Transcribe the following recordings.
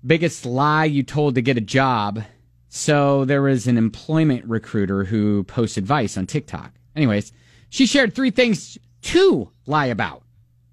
biggest lie you told to get a job. So there was an employment recruiter who posts advice on TikTok. Anyways, she shared 3 things to lie about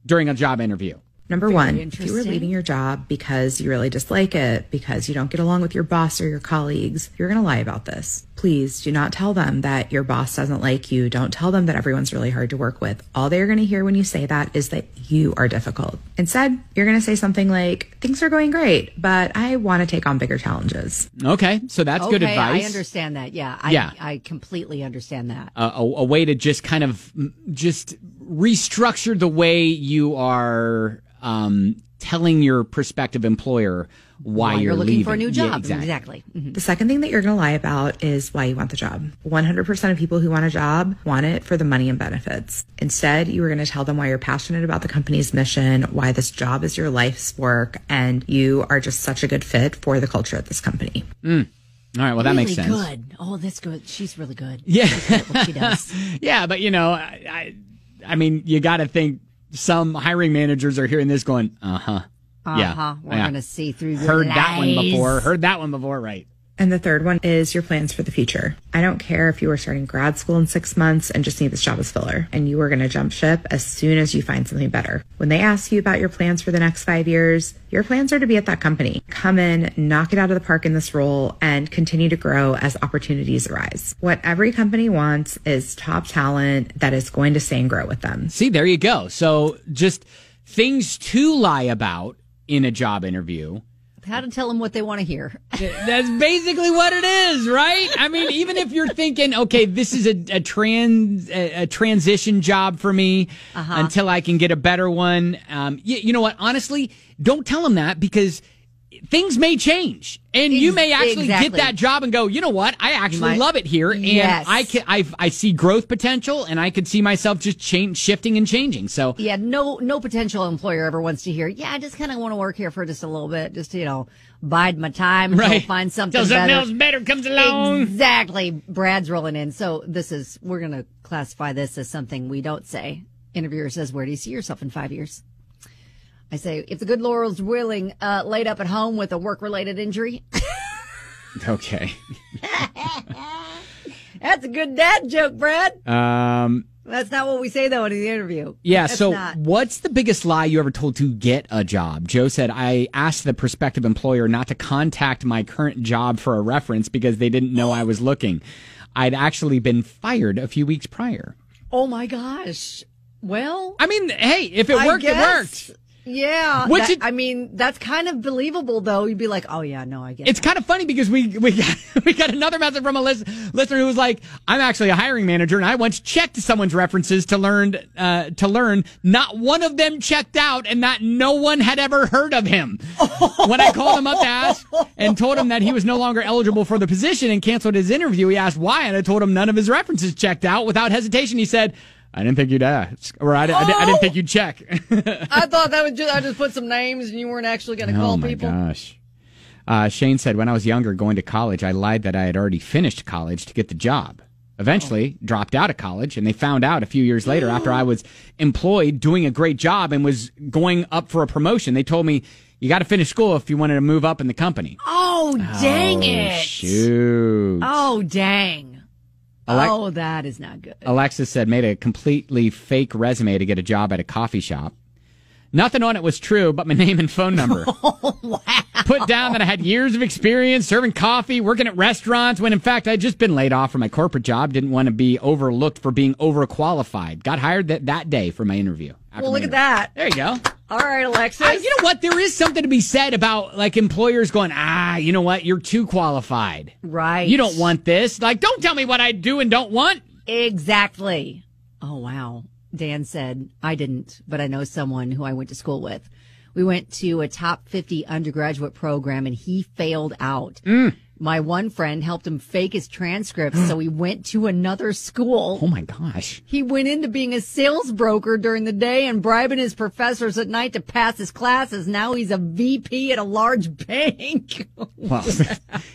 during a job interview. Number one, if you were leaving your job because you really dislike it, because you don't get along with your boss or your colleagues, you're going to lie about this. Please do not tell them that your boss doesn't like you. Don't tell them that everyone's really hard to work with. All they're going to hear when you say that is that you are difficult. Instead, you're going to say something like, things are going great, but I want to take on bigger challenges. Okay, so that's good advice. I understand that. Yeah, I completely understand that. A way to just kind of just restructure the way you are telling your prospective employer why you're looking leaving for a new job. Yeah, exactly. Mm-hmm. The second thing that you're going to lie about is why you want the job. 100% of people who want a job want it for the money and benefits. Instead, you are going to tell them why you're passionate about the company's mission, why this job is your life's work, and you are just such a good fit for the culture at this company. All right, well, that makes sense. Really good. Oh, that's good. She's really good. Yeah. She's good at what she does. Yeah, but, I mean, you got to think some hiring managers are hearing this going, yeah, we're going to see through your Heard lies. that one before, right? And the third one is your plans for the future. I don't care if you are starting grad school in 6 months and just need this job as filler, and you are going to jump ship as soon as you find something better. When they ask you about your plans for the next 5 years, your plans are to be at that company. Come in, knock it out of the park in this role, and continue to grow as opportunities arise. What every company wants is top talent that is going to stay and grow with them. See, there you go. So just things to lie about in a job interview. How to tell them what they want to hear. That's basically what it is, right? I mean, even if you're thinking, okay, this is a transition job for me until I can get a better one. You know what? Honestly, don't tell them that, because things may change, and you may actually get that job and go, you know what? I actually love it here, and I see growth potential, and I could see myself just shifting and changing. So yeah, no potential employer ever wants to hear, yeah, I just kind of want to work here for just a little bit, just bide my time until I find something better. Something else better comes along. Exactly. Brad's rolling in. So we're going to classify this as something we don't say. Interviewer says, where do you see yourself in 5 years? I say, if the good Lord's willing, laid up at home with a work-related injury. Okay. That's a good dad joke, Brad. That's not what we say, though, in the interview. Yeah, so what's the biggest lie you ever told to get a job? Joe said, I asked the prospective employer not to contact my current job for a reference because they didn't know I was looking. I'd actually been fired a few weeks prior. Oh, my gosh. Well, I mean, hey, if it worked, it worked. Yeah. That's kind of believable, though. You'd be like, oh, yeah, no, I get it. It's kind of funny because we got another message from a listener who was like, I'm actually a hiring manager, and I once checked someone's references to learn not one of them checked out and that no one had ever heard of him. When I called him up to ask and told him that he was no longer eligible for the position and canceled his interview, he asked why, and I told him none of his references checked out. Without hesitation, he said, I didn't think you'd ask, or I didn't think you'd check. I thought that was I just put some names and you weren't actually going to call people. Oh, my gosh. Shane said, when I was younger going to college, I lied that I had already finished college to get the job. Eventually, dropped out of college, and they found out a few years later after I was employed, doing a great job, and was going up for a promotion. They told me, you got to finish school if you wanted to move up in the company. Oh, dang it. Shoot. Oh, dang. That is not good. Alexis said, made a completely fake resume to get a job at a coffee shop. Nothing on it was true but my name and phone number. Oh, wow. Put down that I had years of experience serving coffee, working at restaurants, when in fact I'd just been laid off from my corporate job, didn't want to be overlooked for being overqualified. Got hired that day for my interview. Well, look at that. There you go. All right, Alexis. You know what? There is something to be said about like employers going, you know what? You're too qualified. Right. You don't want this. Like, don't tell me what I do and don't want. Exactly. Oh, wow. Dan said, I didn't, but I know someone who I went to school with. We went to a top 50 undergraduate program and he failed out. My one friend helped him fake his transcripts, so he went to another school. Oh, my gosh. He went into being a sales broker during the day and bribing his professors at night to pass his classes. Now he's a VP at a large bank. Well,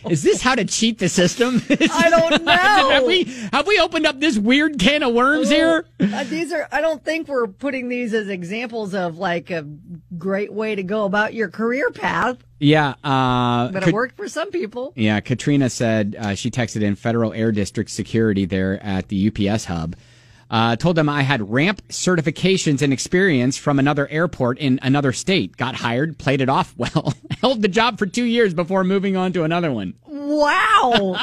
is this how to cheat the system? I don't know. Have we opened up this weird can of worms here? I don't think we're putting these as examples of like a great way to go about your career path. Yeah. But it worked for some people. Yeah. Katrina said she texted in Federal Air District Security there at the UPS hub. Told them I had ramp certifications and experience from another airport in another state. Got hired, played it off well, held the job for 2 years before moving on to another one. Wow.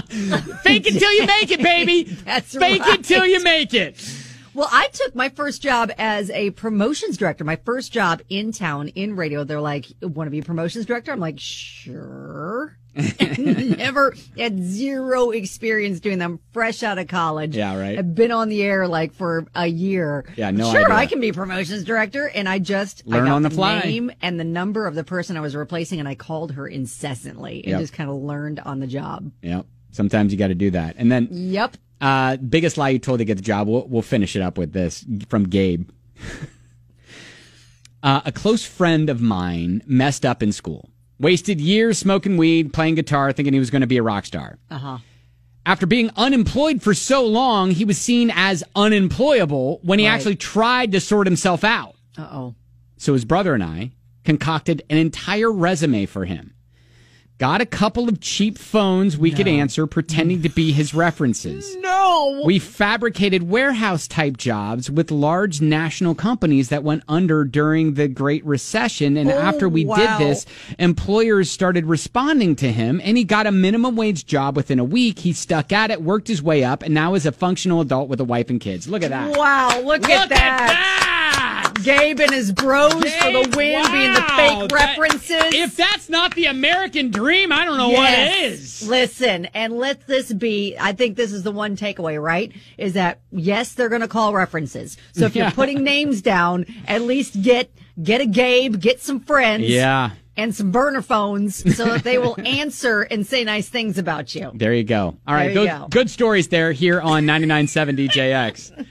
Fake it till you make it, baby. That's Fake right. it till you make it. Well, I took my first job as a promotions director, my first job in town in radio. They're like, want to be a promotions director? I'm like, sure. Never had zero experience doing them. Fresh out of college. Yeah, right. I've been on the air like for a year. Yeah, no Sure, idea. I can be promotions director. And I got on the fly. name and the number of the person I was replacing, and I called her incessantly and Yep. just kind of learned on the job. Yep. Sometimes you got to do that. And then, Yep. biggest lie you told to get the job. We'll finish it up with this from Gabe. A close friend of mine messed up in school. Wasted years smoking weed, playing guitar, thinking he was going to be a rock star. Uh-huh. After being unemployed for so long, he was seen as unemployable when he Right. actually tried to sort himself out. Uh-oh. So his brother and I concocted an entire resume for him. Got a couple of cheap phones we could answer pretending to be his references. No! We fabricated warehouse-type jobs with large national companies that went under during the Great Recession. And after we did wow. this, employers started responding to him, and he got a minimum wage job within a week. He stuck at it, worked his way up, and now is a functional adult with a wife and kids. Look at that. Wow, look at that. Gabe and his bros for the win, being the fake references. If that's not the American dream, I don't know what is. Listen, and let this be, I think this is the one takeaway, right? Is that, yes, they're going to call references. So if you're putting names down, at least get a Gabe, get some friends. Yeah. And some burner phones so that they will answer and say nice things about you. There you go. All right, There you go. good stories there here on 99.7 DJX.